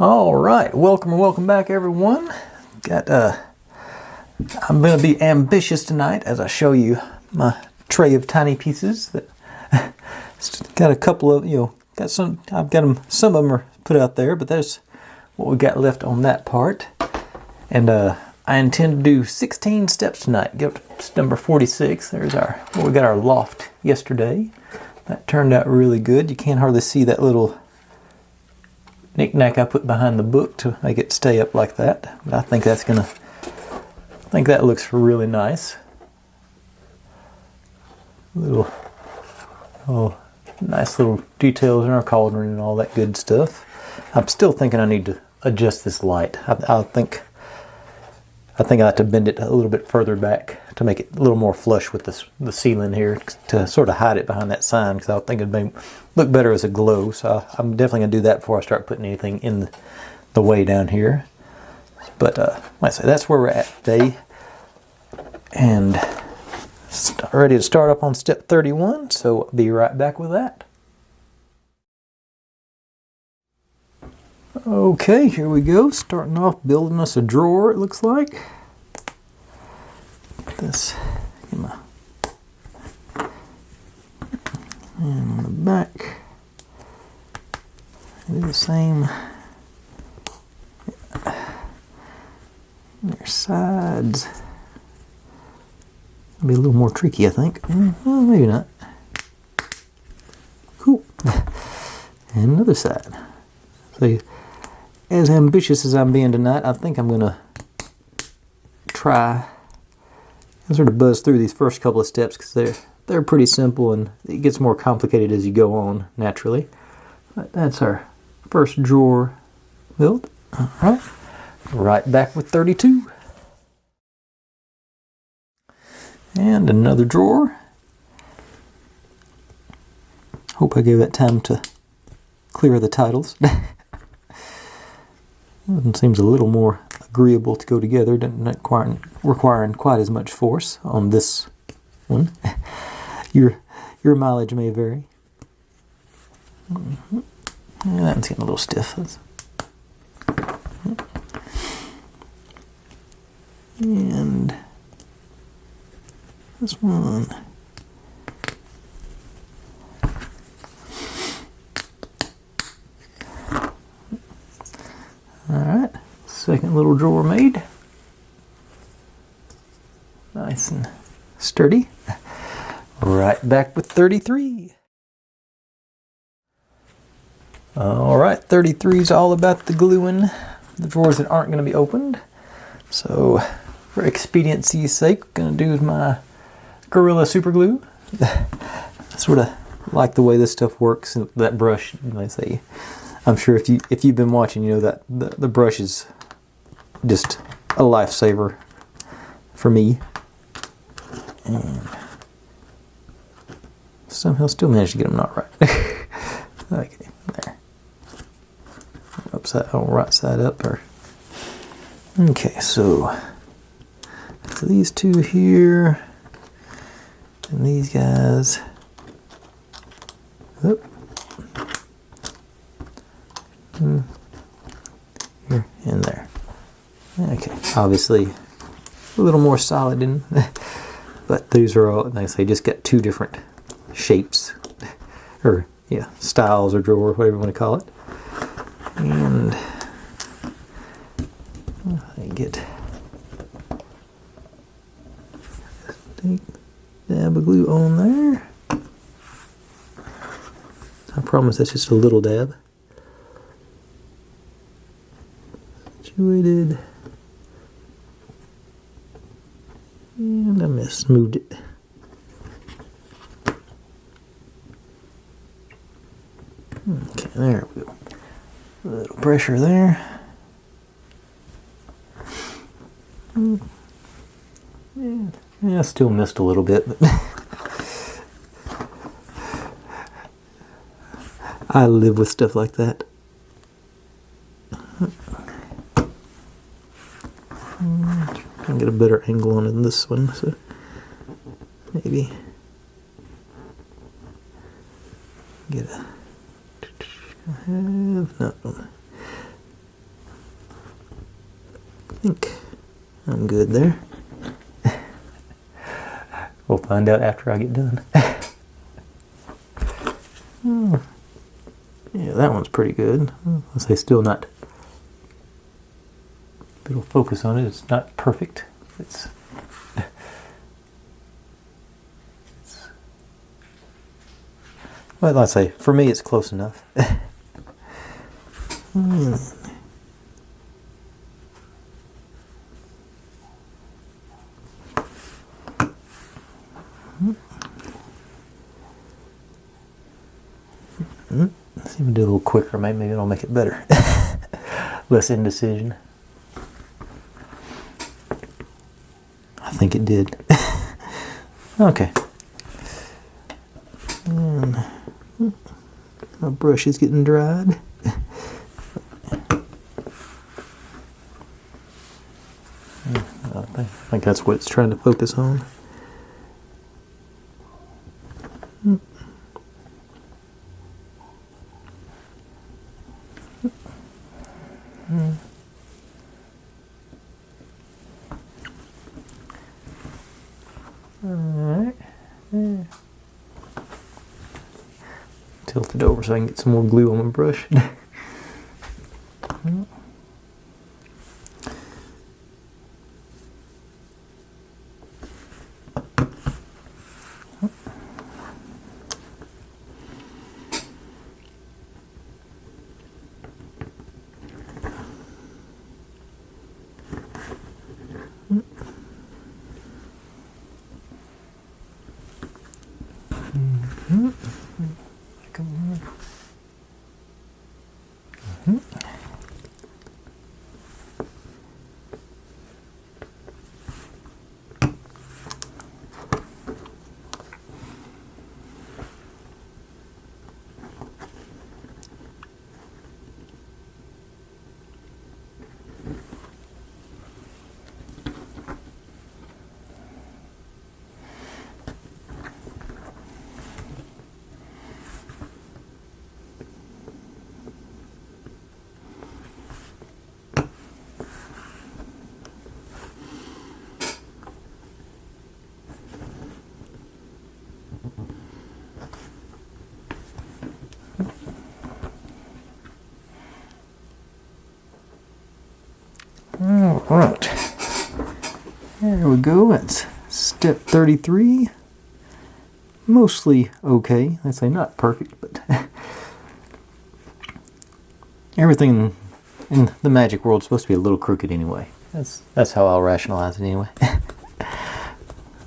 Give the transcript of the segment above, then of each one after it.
All right, welcome back, everyone. I'm going to be ambitious tonight as I show you my tray of tiny pieces. That got a couple of, I've got them. Some of them are put out there, but that's what we got left on that part. And I intend to do 16 steps tonight. Get up to number 46. There's we got our loft yesterday. That turned out really good. You can't hardly see that little knick-knack I put behind the book to make it stay up like that. But I think that looks really nice. Nice little details in our cauldron and all that good stuff. I'm still thinking I need to adjust this light. I think I have to bend it a little bit further back to make it a little more flush with the ceiling here to sort of hide it behind that sign, because I think it'd make look better as a glow. So I'm definitely going to do that before I start putting anything in the way down here. But like I say, that's where we're at today. And ready to start up on step 31, so I'll be right back with that. Okay, here we go. Starting off building us a drawer, it looks like. This and on the back, do the same. Their sides. It'll be a little more tricky, I think. Well, maybe not. Cool. And another side. So, as ambitious as I'm being tonight, I think I'm going to try and sort of buzz through these first couple of steps, because they're pretty simple, and it gets more complicated as you go on, naturally. But that's our first drawer built. All right. Right back with 32. And another drawer. Hope I gave that time to clear the titles. It seems a little more agreeable to go together, not requiring quite as much force on this one. Your mileage may vary. Yeah, that one's getting a little stiff. And this one. Alright, second little drawer made. Nice and sturdy. Right back with 33. Alright, 33 is all about the gluing the drawers that aren't going to be opened. So, for expediency's sake, I'm going to do my Gorilla Super Glue. I sort of like the way this stuff works. That brush, I say, I'm sure if you've been watching, you know that the brush is just a lifesaver for me. And somehow still managed to get them not right. Okay, there. Right side up. Okay, so these two here, and these guys. Oop. Here and there. Okay, obviously a little more solid in, but these are all, like I say, just got two different shapes, or styles, or drawer, whatever you want to call it. And I get dab of glue on there. I promise that's just a little dab. Situated. And I moved it. Okay, there we go. A little pressure there. Yeah, still missed a little bit, but I live with stuff like that. I can get a better angle on it than this one, so maybe get a. No, I'm good there. We'll find out after I get done. Yeah, that one's pretty good. I'll say still not. It'll focus on it. It's not perfect. Well, I'd say for me it's close enough. Let's see if we do a little quicker. Maybe it'll make it better. Less indecision. I think it did. Okay. And my brush is getting dried. I think that's what it's trying to focus on. Alright. Tilt it over so I can get some more glue on my brush. Alright, there we go. That's step 33. Mostly okay. I'd say not perfect, but everything in the magic world is supposed to be a little crooked anyway. That's how I'll rationalize it anyway. I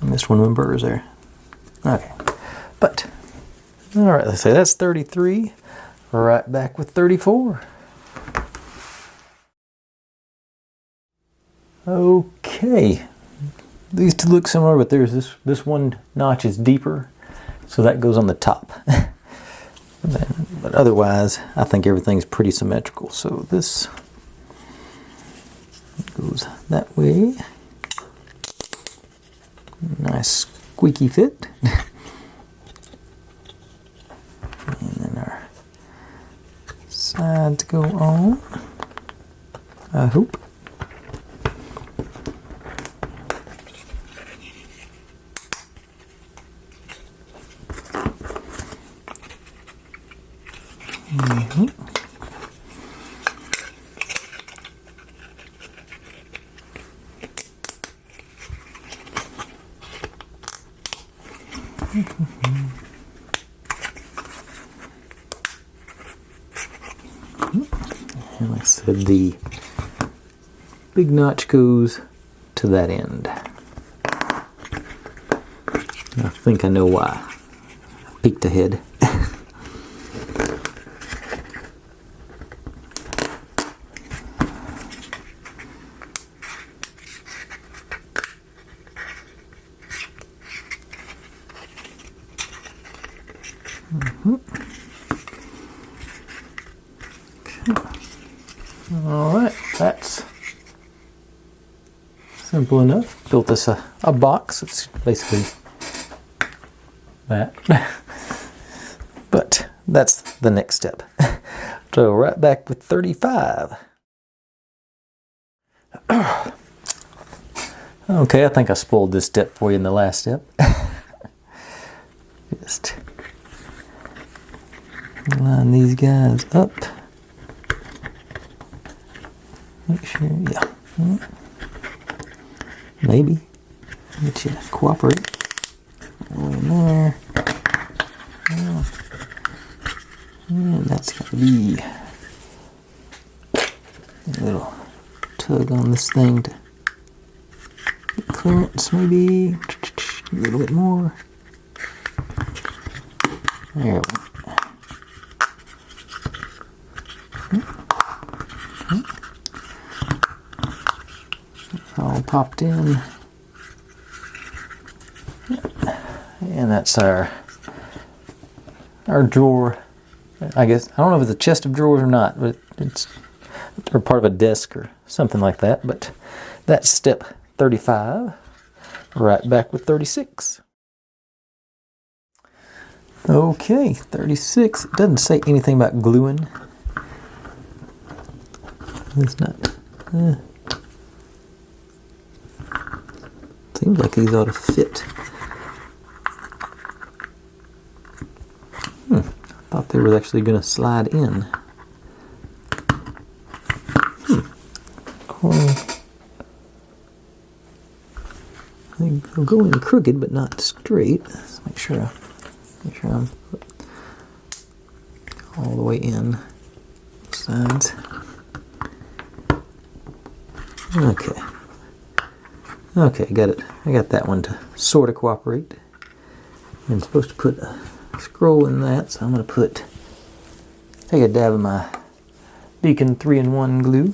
missed one of my burrs there. Okay, but alright, let's say that's 33. Right back with 34. Okay, these two look similar, but there's this one notch is deeper, so that goes on the top. But otherwise, I think everything's pretty symmetrical. So this goes that way. Nice squeaky fit. And then our sides go on, I hope. And like I said, the big notch goes to that end. I think I know why. I peeked ahead. Alright, that's simple enough. Built this a box. It's basically that. But that's the next step. So right back with 35. Okay, I think I spoiled this step for you in the last step. Just line these guys up. Make sure, yeah. Maybe. Get you to cooperate. Go in there. Oh. And that's got to be a little tug on this thing to get clearance, maybe. A little bit more. There we go. All popped in. And that's our drawer. I guess, I don't know if it's a chest of drawers or not, but it's or part of a desk or something like that. But that's step 35. Right back with 36. Okay, 36. It doesn't say anything about gluing. It's not. Seems like these ought to fit. I thought they were actually going to slide in. Cool. They'll go in crooked, but not straight. Let's make sure I'm all the way in. Sides. Okay. Okay, got it. I got that one to sort of cooperate. I'm supposed to put a scroll in that, so I'm going to take a dab of my Beacon 3-in-1 glue.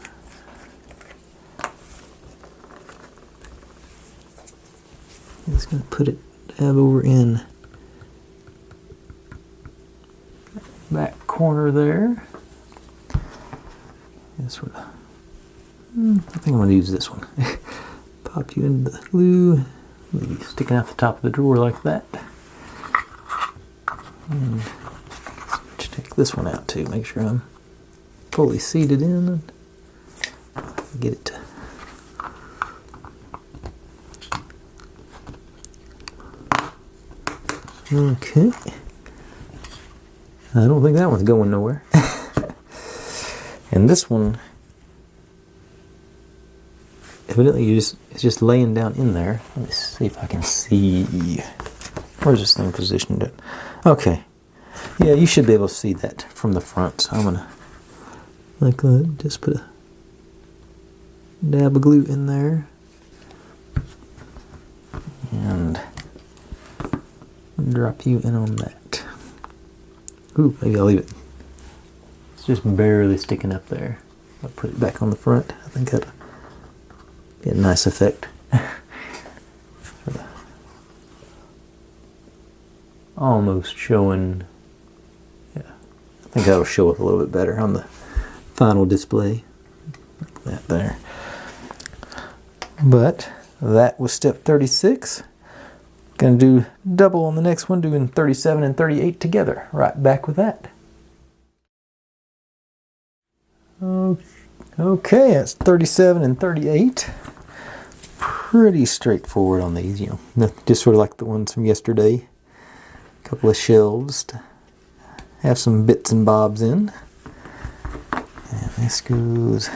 I'm just going to put it dab over in back corner there. And sort of, I think I'm going to use this one. Pop you into the glue, maybe sticking out the top of the drawer like that. And take this one out too, make sure I'm fully seated in and get it to okay. I don't think that one's going nowhere. And this one, evidently it's just laying down in there. Let me see if I can see. Where's this thing positioned at? Okay. Yeah, you should be able to see that from the front. So I'm gonna just put a dab of glue in there. And drop you in on that. Ooh, maybe I'll leave it. It's just barely sticking up there. I'll put it back on the front. I think that'll be a nice effect. Almost showing, yeah, I think that'll show up a little bit better on the final display. Like that there. But that was step 36. Gonna do double on the next one, doing 37 and 38 together. Right back with that. Okay, that's 37 and 38. Pretty straightforward on these, you know, just sort of like the ones from yesterday. A couple of shelves to have some bits and bobs in. And this goes,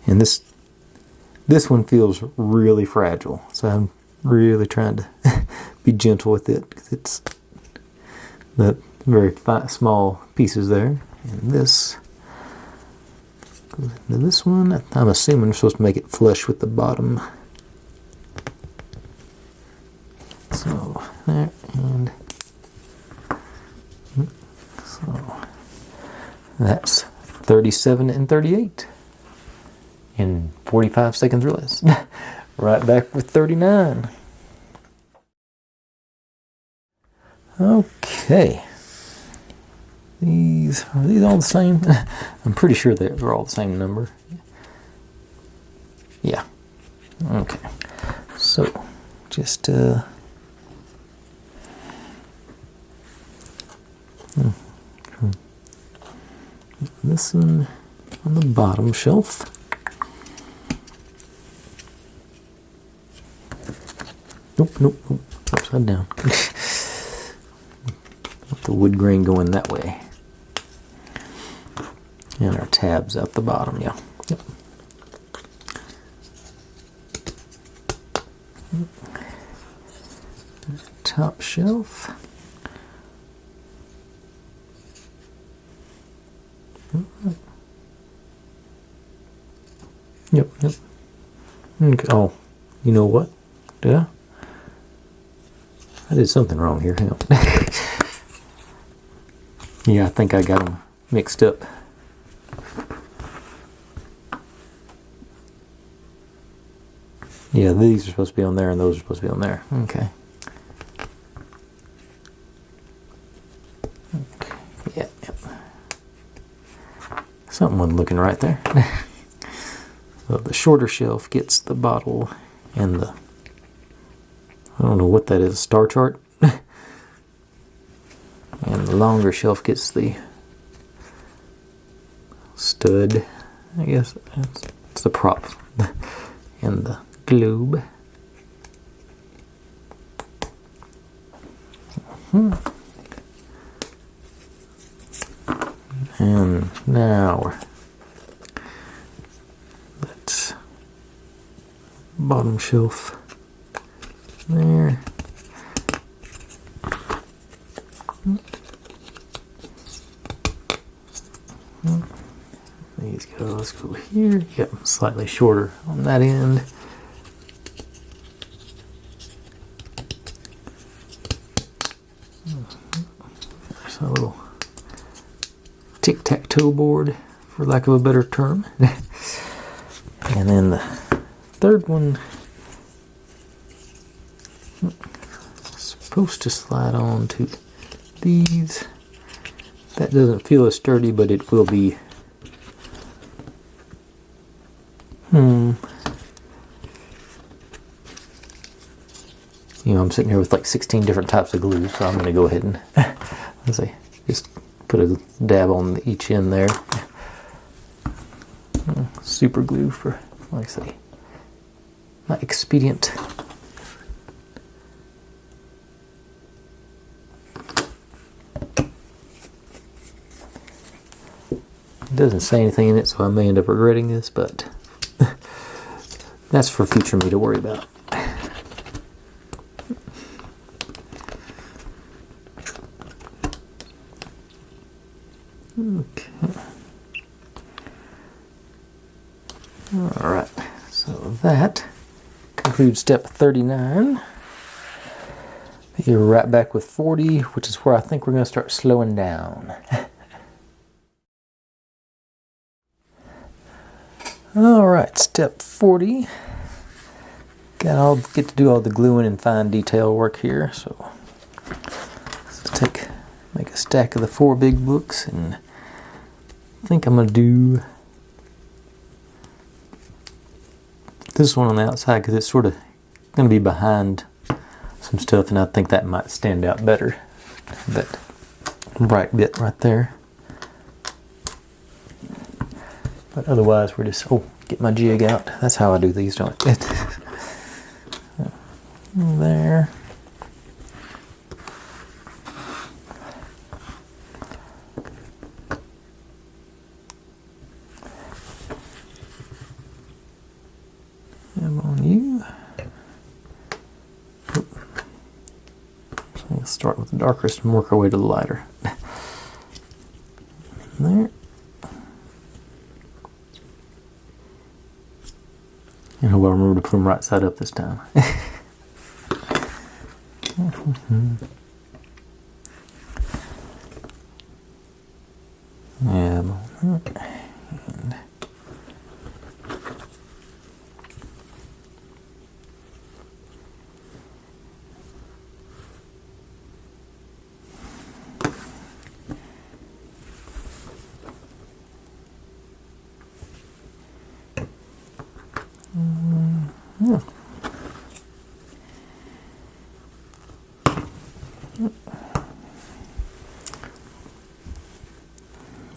and this one feels really fragile, so I'm really trying to be gentle with it because it's the very small pieces there. And this goes into this one. I'm assuming I'm supposed to make it flush with the bottom. So there, and so that's 37 and 38 in 45 seconds or less. Right back with 39. Okay. Are these all the same? I'm pretty sure they're all the same number. Yeah. Okay. So, just this one on the bottom shelf. Nope, nope, nope. Upside down. The wood grain going that way. And our tabs at the bottom, yeah. Yep. Top shelf. Yep, yep. Okay. Oh, you know what? Did I did something wrong here. Hang on. Yeah, I think I got them mixed up. Yeah, these are supposed to be on there and those are supposed to be on there. Okay. Okay. Yeah, yep. Something wasn't looking right there. So the shorter shelf gets the bottle and the, I don't know what that is, a star chart. And the longer shelf gets the stud, I guess. It's the prop. And the globe. And now that's bottom shelf there. These go, let's go here. Yep, slightly shorter on that end. There's a little tic-tac-toe board, for lack of a better term. And then the third one is supposed to slide on to these. That doesn't feel as sturdy, but it will be. You know, I'm sitting here with like 16 different types of glue, so I'm going to go ahead and let's see, just put a dab on each end there. Super glue for, like I say, not expedient. It doesn't say anything in it, so I may end up regretting this, but that's for future me to worry about. Okay. Alright, so that concludes step 39. You're right back with 40, which is where I think we're going to start slowing down. Alright, step 40. I'll get to do all the gluing and fine detail work here, so let's make a stack of the 4 big books, and I think I'm going to do this one on the outside because it's sort of going to be behind some stuff, and I think that might stand out better. That bright bit right there. But otherwise, we're just, get my jig out. That's how I do these, don't I? There. And on you. So we'll start with the darkest and work our way to the lighter. There. And I'll remember to put them right side up this time.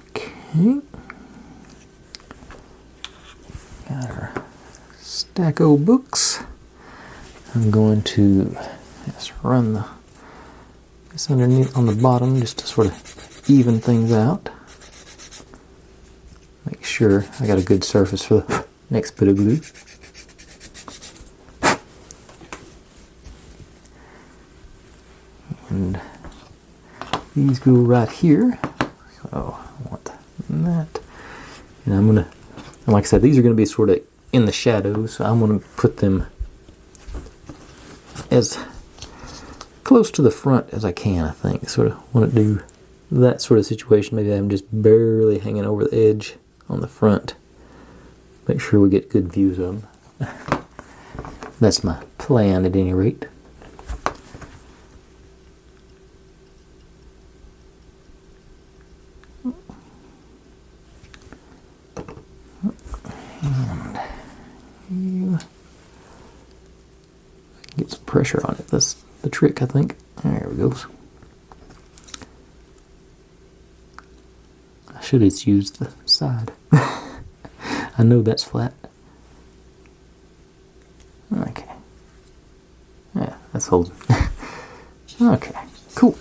Okay. Got our stack of books. I'm going to just run this underneath on the bottom just to sort of even things out. Make sure I got a good surface for the next bit of glue. And these go right here. So I want that. And I'm gonna, and like I said, these are gonna be sort of in the shadows, so I'm gonna put them as close to the front as I can, I think. Sort of want to do that sort of situation. Maybe I'm just barely hanging over the edge on the front. Make sure we get good views of them. That's my plan at any rate. And you get some pressure on it. That's the trick, I think. There we go. I should have used the side. I know that's flat. Okay. Yeah, that's holding. Okay, cool.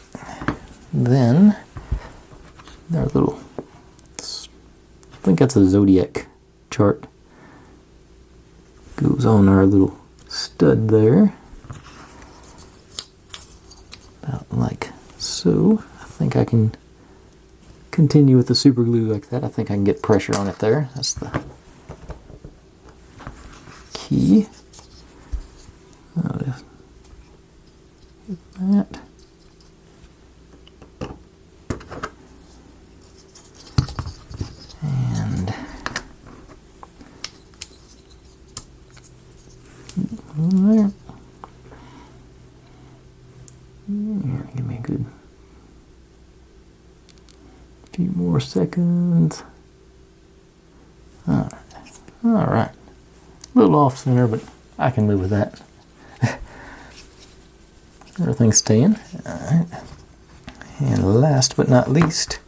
Then our little, I think that's a zodiac chart. Goes on our little stud there. About like so. I think I can continue with the super glue like that. I think I can get pressure on it there. That's the key. I'll just get that. And there. Here, give me a good few more seconds. Alright. Alright. A little off center, but I can live with that. Everything's staying. Alright. And last but not least,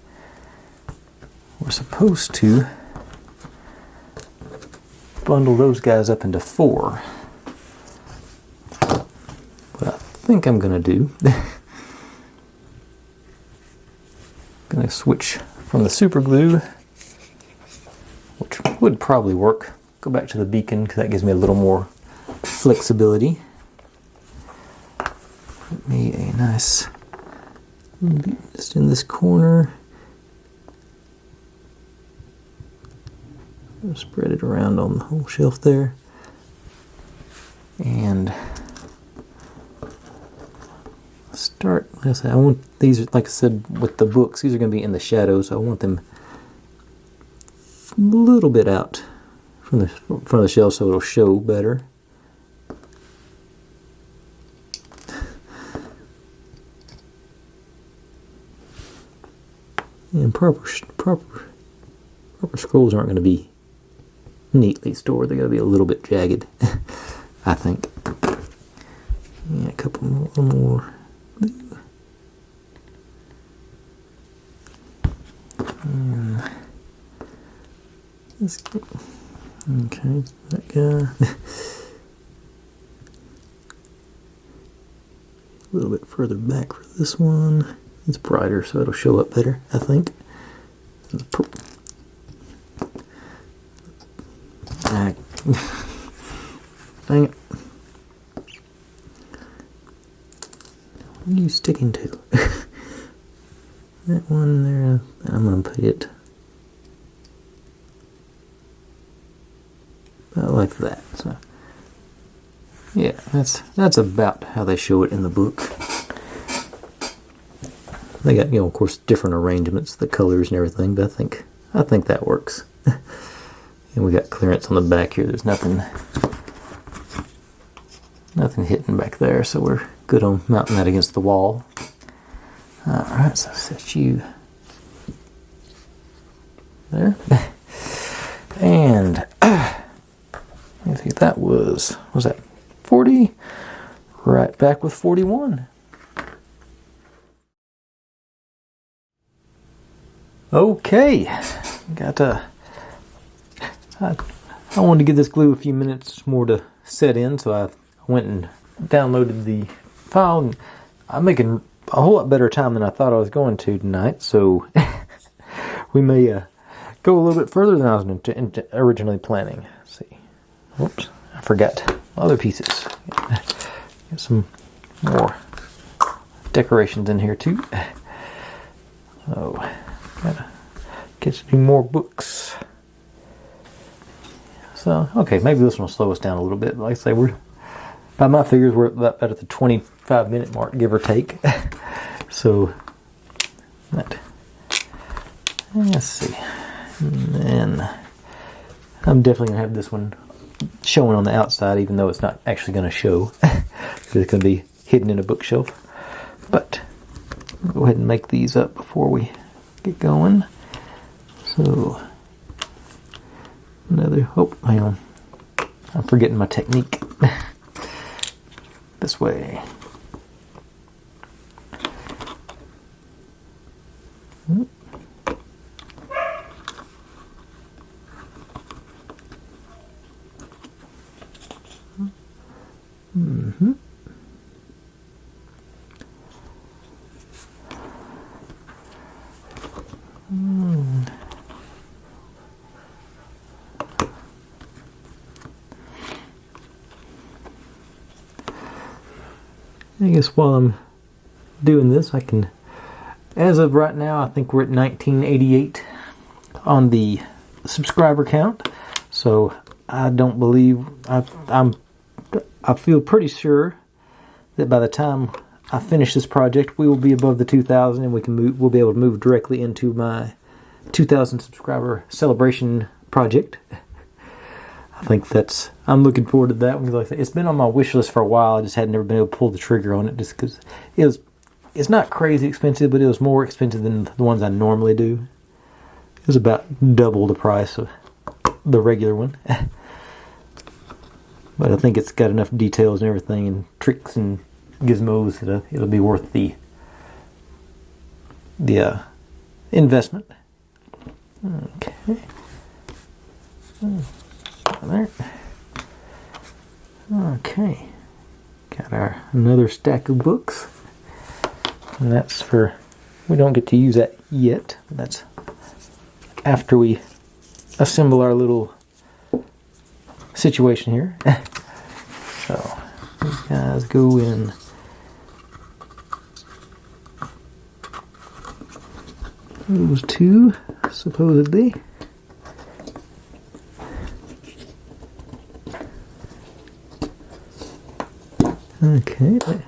we're supposed to bundle those guys up into 4. What I think I'm going to do, going to switch from the super glue, which would probably work. Go back to the beacon because that gives me a little more flexibility. Put me a nice, just in this corner. Spread it around on the whole shelf there. And start, I want these, like I said with the books, these are going to be in the shadows, so I want them a little bit out from the front of the shelf so it'll show better. And proper scrolls aren't going to be neatly stored. They're going to be a little bit jagged, I think. Yeah, a couple more. And let's get, okay, that guy. A little bit further back for this one. It's brighter, so it'll show up better, I think. Dang it. What are you sticking to? That one there, I'm going to put it about like that. So, yeah, that's about how they show it in the book. They got, of course, different arrangements, the colors and everything, but I think that works. And we got clearance on the back here. There's nothing hitting back there, so we're good on mounting that against the wall. Alright, so set you there. And I think that was that 40? Right back with 41. Okay, got I wanted to give this glue a few minutes more to set in, so I went and downloaded the file, and I'm making a whole lot better time than I thought I was going to tonight, so we may go a little bit further than I was originally planning. Let's see. Whoops, I forgot other pieces. Get some more decorations in here too. Oh, gotta get some more books. So, okay, maybe this one will slow us down a little bit. Like I say, by my figures, we're about at the 25-minute mark, give or take. So, let's see. And then I'm definitely going to have this one showing on the outside, even though it's not actually going to show. It's going to be hidden in a bookshelf. But I'll go ahead and make these up before we get going. So, hang on. I'm forgetting my technique. This way. Mm-hmm. I guess while I'm doing this, I can, as of right now, I think we're at 1988 on the subscriber count. So I don't believe, I feel pretty sure that by the time I finish this project, we will be above the 2,000, and we'll be able to move directly into my 2,000 subscriber celebration project. I think I'm looking forward to that one. Like it's been on my wish list for a while. I just had never been able to pull the trigger on it just because it's not crazy expensive, but it was more expensive than the ones I normally do. It was about double the price of the regular one. But I think it's got enough details and everything and tricks and gizmos that it'll be worth the investment. Okay. There. Okay. Got another stack of books. And that's we don't get to use that yet. That's after we assemble our little situation here. So, these guys go in those two, supposedly. Okay, a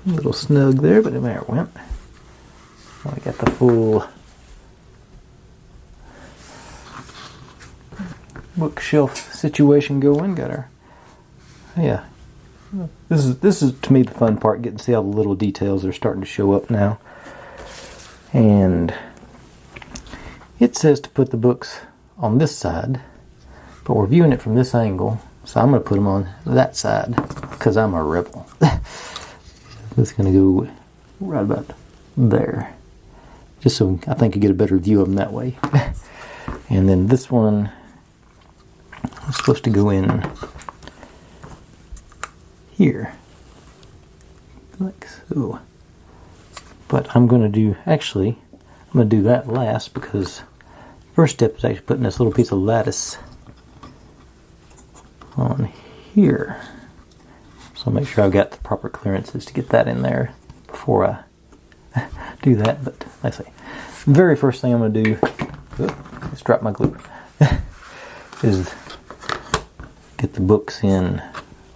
little snug there, but there it went. Now we got the full bookshelf situation going. Got our, yeah. This is to me the fun part, getting to see all the little details that are starting to show up now. And it says to put the books on this side, but we're viewing it from this angle, so I'm going to put them on that side because I'm a rebel. It's going to go right about there, just so I think you get a better view of them that way. And then this one is supposed to go in here, like so. But I'm going to do that last, because first step is actually putting this little piece of lattice on here. So make sure I've got the proper clearances to get that in there before I do that. But like I say, very first thing I'm going to do, let's drop my glue, is get the books in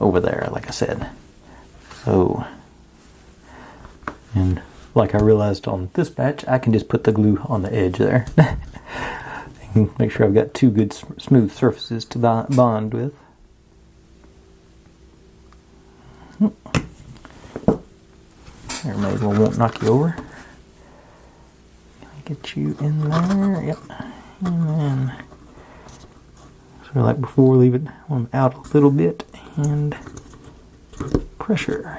over there, like I said. So, and like I realized on this batch, I can just put the glue on the edge there. And make sure I've got two good smooth surfaces to bond with. There, may as well won't knock you over. Get you in there, yep. And then, sort of like before, leave it out a little bit and pressure.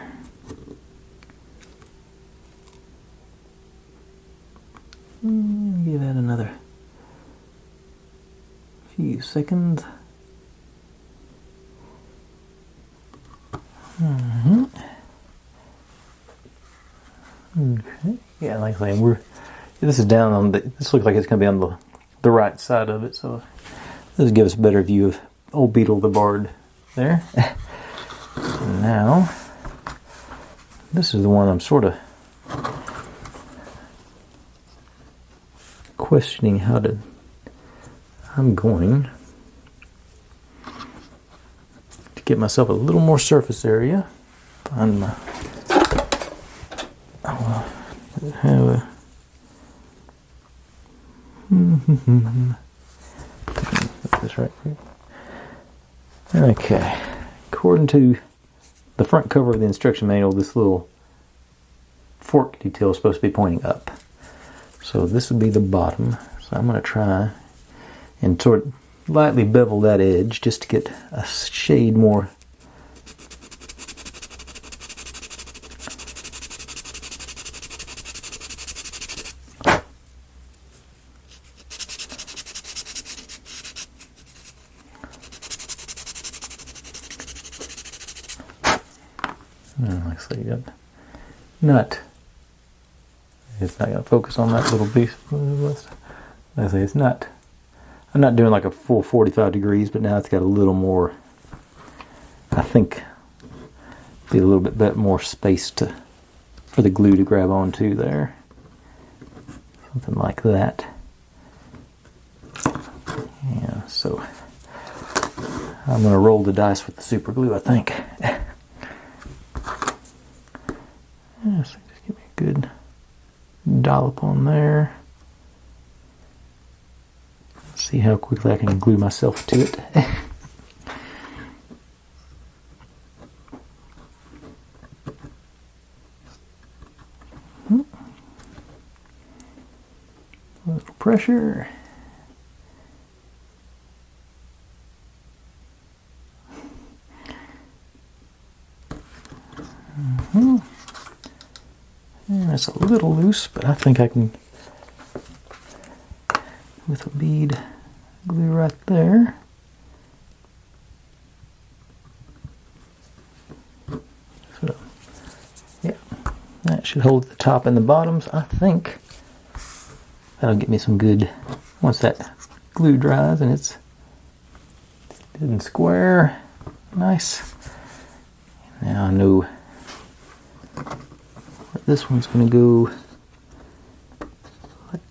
Give that another few seconds. like I say, this is down on this looks like it's going to be on the right side of it, so this will give us a better view of old Beetle the Bard there. And now, this is the one I'm sort of questioning how to. I'm going to get myself a little more surface area on my. Have a. This right here. Okay. According to the front cover of the instruction manual, this little fork detail is supposed to be pointing up. So this would be the bottom. So I'm going to try and sort of lightly bevel that edge just to get a shade more. Looks like you got nut. It's not going to focus on that little piece. I say it's not. I'm not doing like a full 45 degrees, but now it's got a little more. I think be a little bit more space for the glue to grab onto there. Something like that. Yeah. So I'm going to roll the dice with the super glue, I think. Yeah, so just give me a good dollop on there. See how quickly I can glue myself to it. A little pressure. And it's a little loose, but I think I can, with a bead, glue right there. So, yeah, that should hold the top and the bottoms. I think that'll get me some good, once that glue dries and it's good and square, nice. Now I know this one's going to go like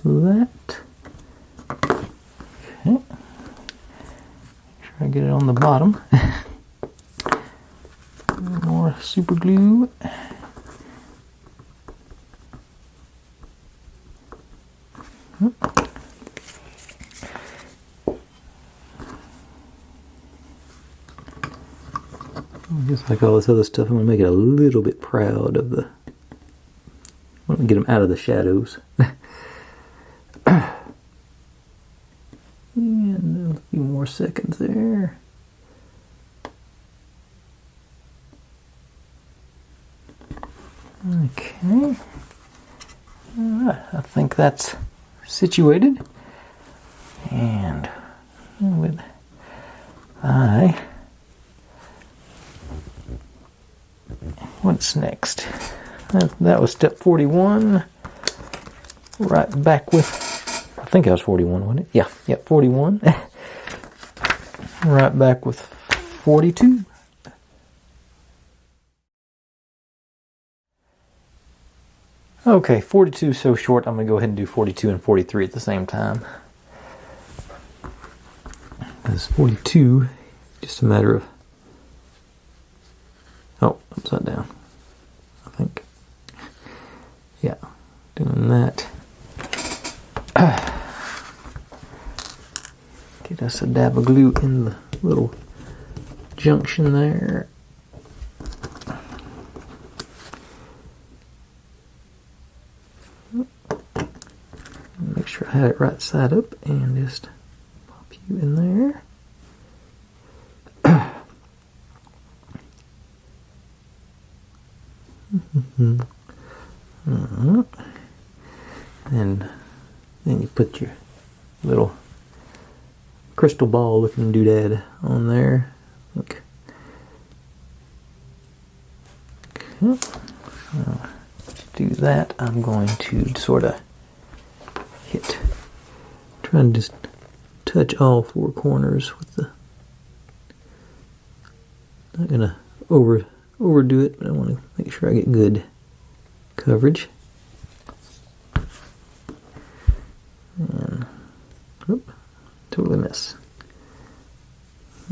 that. Okay. Make sure I get it on the bottom. A little more super glue. Just like all this other stuff, I'm going to make it a little bit proud of the. I want to get them out of the shadows. And a few more seconds there. Okay. Alright, I think that's situated. And with what's next? That was step 41. Right back with, I think I was 41, wasn't it? Yeah, 41. Right back with 42. Okay, 42 is so short, I'm going to go ahead and do 42 and 43 at the same time. Because 42, just a matter of, oh, upside down, I think. Yeah, doing that. Get us a dab of glue in the little junction there. Make sure I had it right side up and just pop you in there. And then you put your little crystal ball looking doodad on there. Look. Okay. do that, I'm going to sort of try and just touch all four corners with the, not going to overdo it, but I want to make sure I get good coverage. And, whoop, totally miss.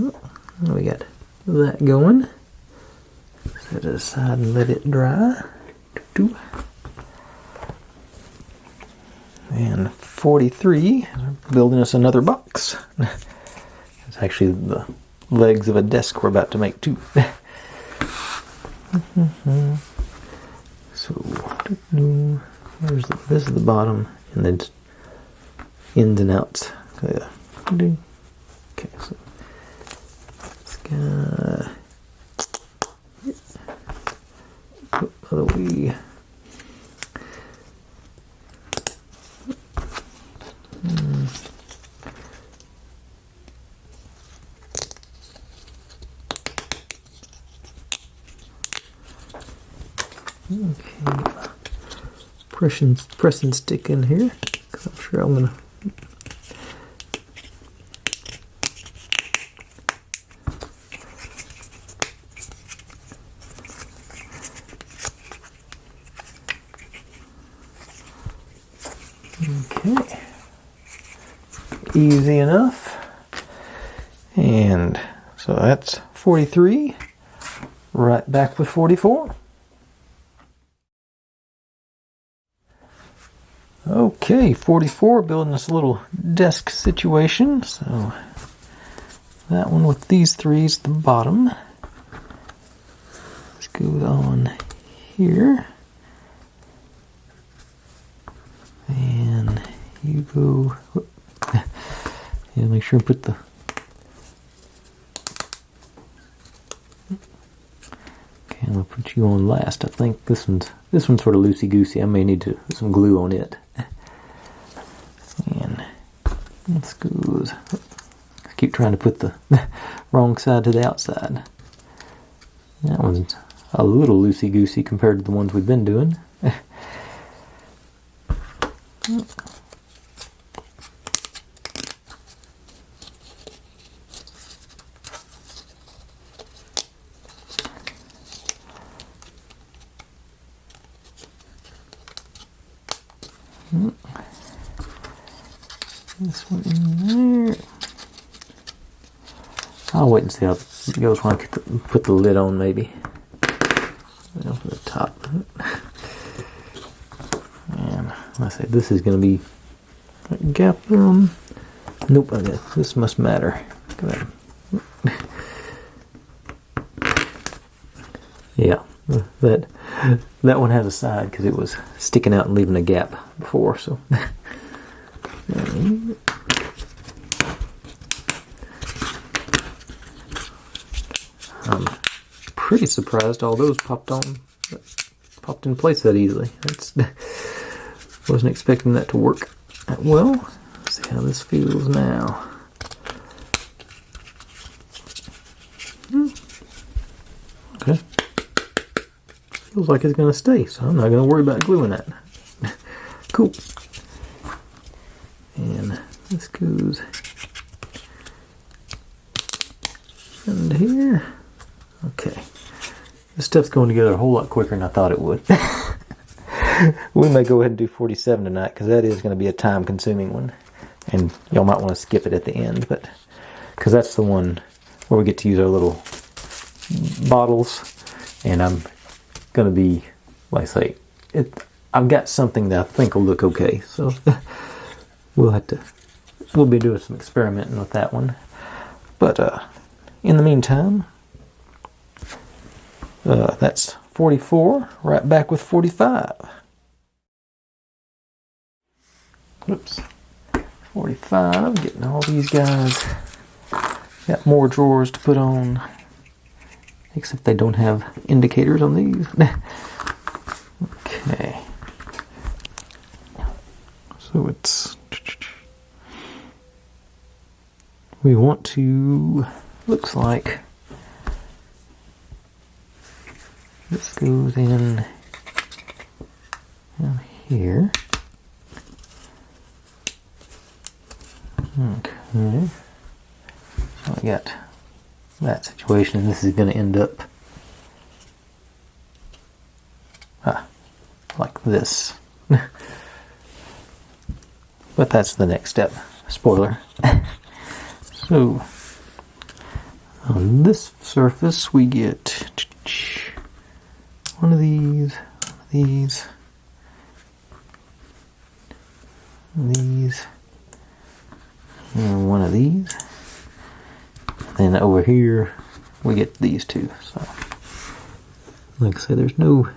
Oh, we got that going. Set it aside and let it dry. And 43, building us another box. It's actually the legs of a desk we're about to make too. So, this is the bottom, and then ins and outs. Okay, so it's got other way. Okay, press and stick in here, because I'm sure I'm gonna. Okay, easy enough. And so that's 43, right back with 44. Okay, 44, building this little desk situation. So that one with these threes at the bottom. This goes on here. And you go, yeah, make sure and put the, okay, I'm going to put you on last. I think this one's sort of loosey-goosey. I may need to put some glue on it. And this goes, I keep trying to put the wrong side to the outside. That one's a little loosey-goosey compared to the ones we've been doing. This one in there. I'll wait and see how it goes when I put the lid on, maybe. Open the top. And I say this is going to be a gap. Nope, okay, this must matter. Go ahead. Yeah, that one has a side because it was sticking out and leaving a gap before. So. I'm pretty surprised all those popped in place that easily. Wasn't expecting that to work that well. Let's see how this feels now. Okay. Feels like it's going to stay, so I'm not going to worry about gluing that. Cool. And this goes in here. Okay. This stuff's going together a whole lot quicker than I thought it would. We may go ahead and do 47 tonight, because that is going to be a time-consuming one. And y'all might want to skip it at the end, but because that's the one where we get to use our little bottles. And I'm going to be, like I say, I've got something that I think will look okay. So we'll be doing some experimenting with that one. But in the meantime, that's 44, right back with 45. Oops. 45, getting all these guys. Got more drawers to put on, except they don't have indicators on these. Okay. So it's, we want to, looks like this goes in here. Okay. So I got that situation, and this is going to end up like this. But that's the next step. Spoiler. So on this surface we get one of these, these, and one of these. And over here we get these two. So like I say, there's no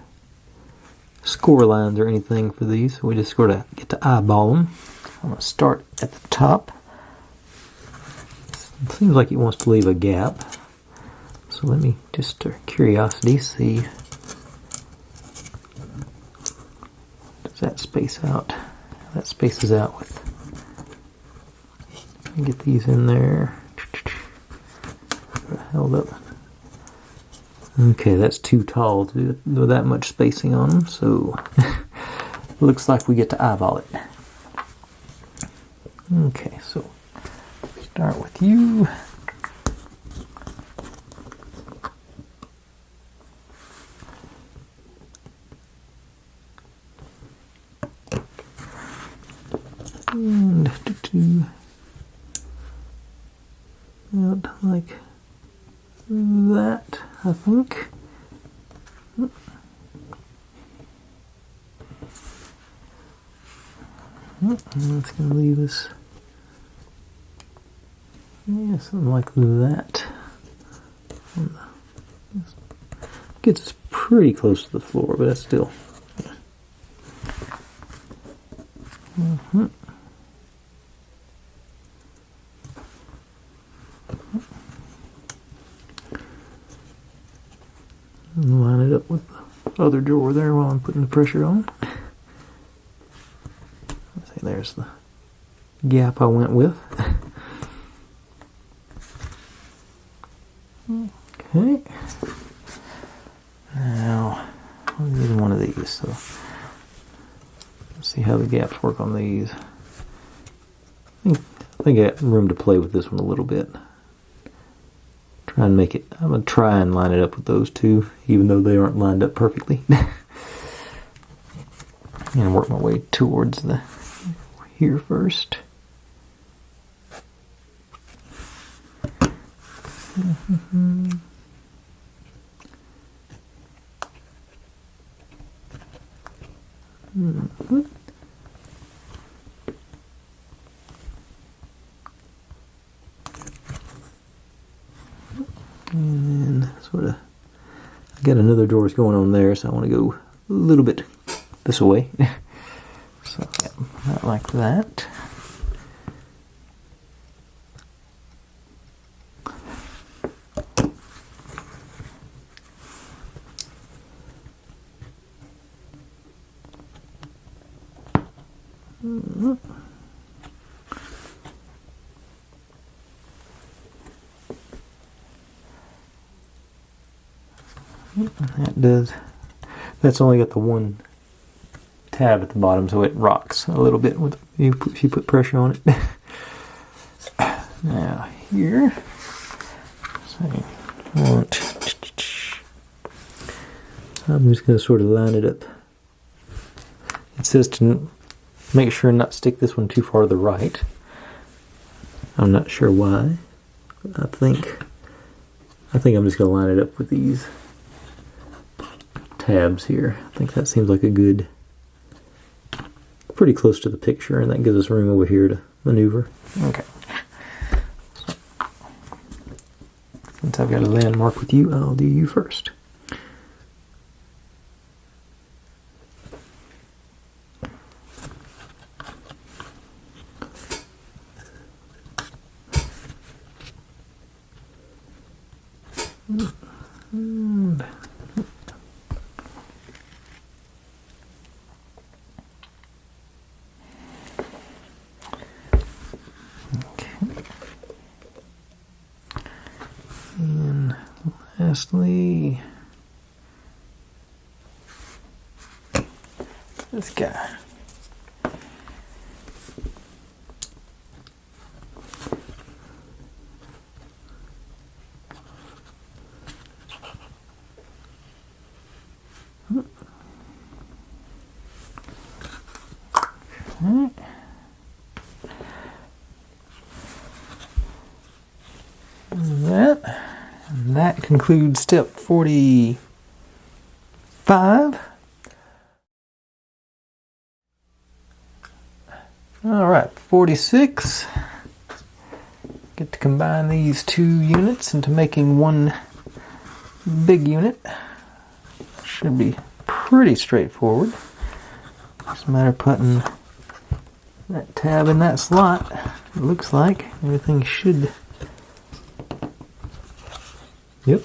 score lines or anything for these. So we just sort of get to eyeball them. I'm going to start at the top. It seems like it wants to leave a gap. So let me just, for curiosity, see. Does that space out? That spaces out with. Let me get these in there. Held up. Okay, that's too tall to do that much spacing on them. So looks like we get to eyeball it. Okay, so start with you. And out like that, I think. That's going to leave us, yeah, something like that. Gets us pretty close to the floor, but that's still. Yeah. And line it up with the other drawer there while I'm putting the pressure on. See, there's the gap I went with. Okay. Now, I'm using one of these, so let's see how the gaps work on these. I think I got room to play with this one a little bit. Try and make it. I'm gonna try and line it up with those two, even though they aren't lined up perfectly. And work my way towards the here first. And then sort of, I got another drawers going on there, so I want to go a little bit this way. So yeah, not like that. That does. That's only got the one tab at the bottom, so it rocks a little bit with if you put pressure on it. Now here, so I'm just going to sort of line it up. It says to make sure not stick this one too far to the right. I'm not sure why. I think I'm just going to line it up with these tabs here. I think that seems like a good, pretty close to the picture, and that gives us room over here to maneuver. Okay. So, since I've got a landmark with you, I'll do you first. And lastly, this guy. That concludes step 45. Alright, 46. Get to combine these two units into making one big unit. Should be pretty straightforward. Just a matter of putting that tab in that slot. It looks like everything should. Yep,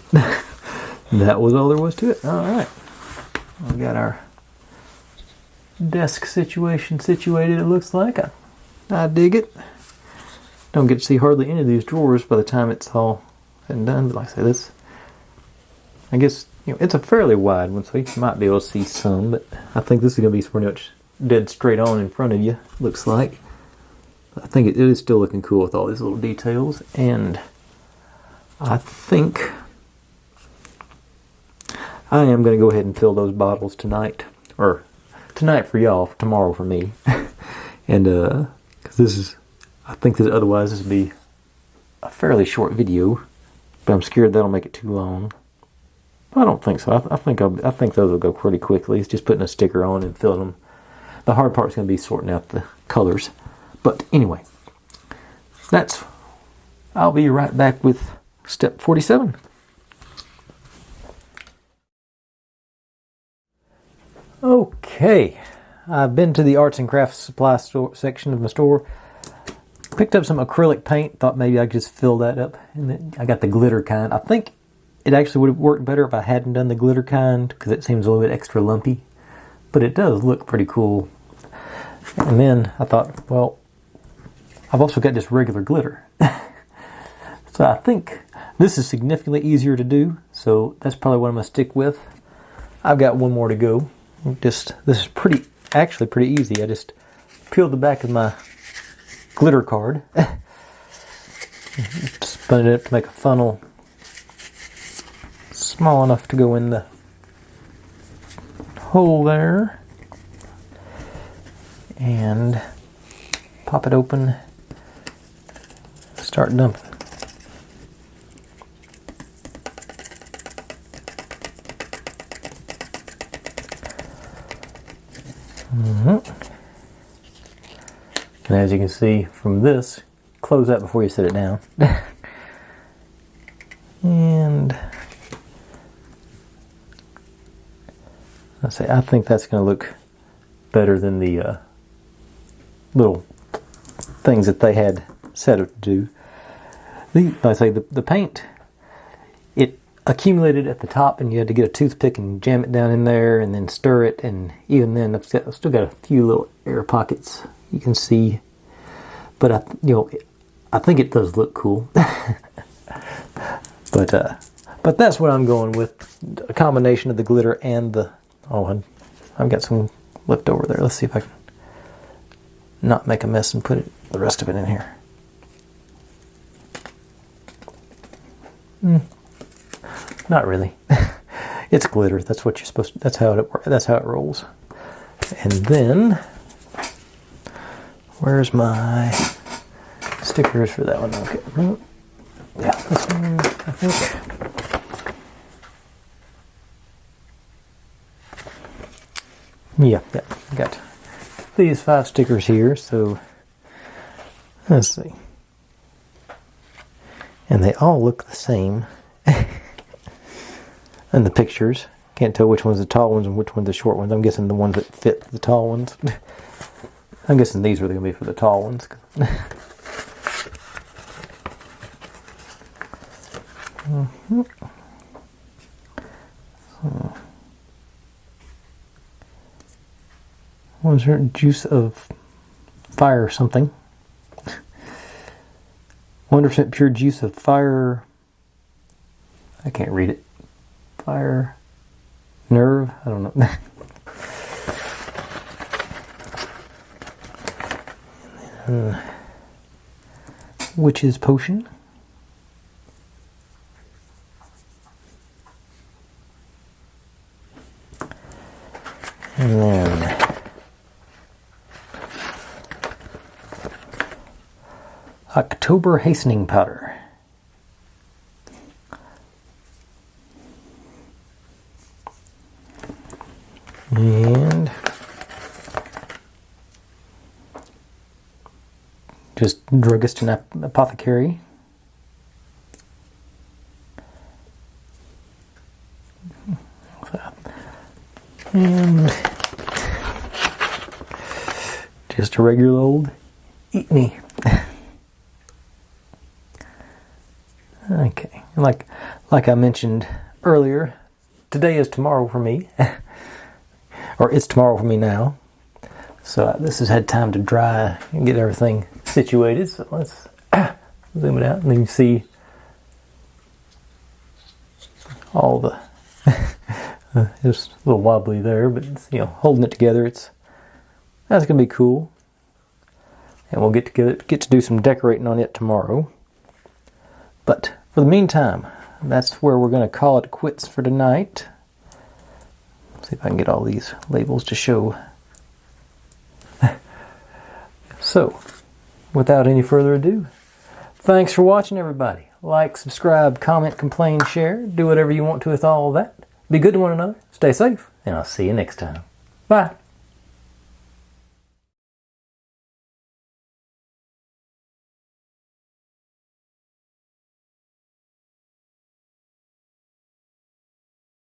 that was all there was to it. Alright, we got our desk situation situated, it looks like. I dig it. Don't get to see hardly any of these drawers by the time it's all said and done, but like I say, this, I guess, it's a fairly wide one, so you might be able to see some, but I think this is going to be pretty much dead straight on in front of you, looks like. I think it is still looking cool with all these little details, and I think I am going to go ahead and fill those bottles tonight, or tonight for y'all, tomorrow for me. And because this is, I think that otherwise this would be a fairly short video, but I'm scared that'll make it too long. I don't think so. I think those will go pretty quickly. It's just putting a sticker on and filling them. The hard part's going to be sorting out the colors. But anyway, I'll be right back with step 47. Okay, I've been to the arts and crafts supply store section of my store. Picked up some acrylic paint, thought maybe I could just fill that up. And then I got the glitter kind. I think it actually would have worked better if I hadn't done the glitter kind, because it seems a little bit extra lumpy. But it does look pretty cool. And then I thought, well, I've also got just regular glitter. So I think this is significantly easier to do, so that's probably what I'm going to stick with. I've got one more to go. This is actually pretty easy. I just peeled the back of my glitter card, spun it up to make a funnel small enough to go in the hole there, and pop it open, start dumping. And as you can see from this, close that before you set it down. And I think that's going to look better than the little things that they had set up to do. The paint, it accumulated at the top, and you had to get a toothpick and jam it down in there and then stir it, and even then I've still got a few little air pockets you can see, but I think it does look cool. But that's what I'm going with, a combination of the glitter and the, I've got some left over there. Let's see if I can not make a mess and put the rest of it in here. Not really. It's glitter. That's what you're supposed to. That's how it rolls. And then, where's my stickers for that one? Okay. Yeah, this one, I think. Yeah. I got these 5 stickers here. So let's see. And they all look the same. And the pictures, can't tell which one's the tall ones and which one's the short ones. I'm guessing the ones that fit the tall ones. I'm guessing these are going to be for the tall ones. So, one's juice of fire something. 100% pure juice of fire. I can't read it. Fire nerve? I don't know. Witch's Potion. And then October Hastening Powder. And just Druggist and Apothecary. And just a regular old Eat Me. Okay, like I mentioned earlier, today is tomorrow for me. Or it's tomorrow for me now. So this has had time to dry and get everything situated. So let's zoom it out and you can see all the it's a little wobbly there, but it's, you know, holding it together. That's gonna be cool. And we'll get to do some decorating on it tomorrow. But for the meantime, that's where we're gonna call it quits for tonight. See if I can get all these labels to show. So, without any further ado, thanks for watching, everybody. Like, subscribe, comment, complain, share. Do whatever you want to with all of that. Be good to one another. Stay safe. And I'll see you next time. Bye.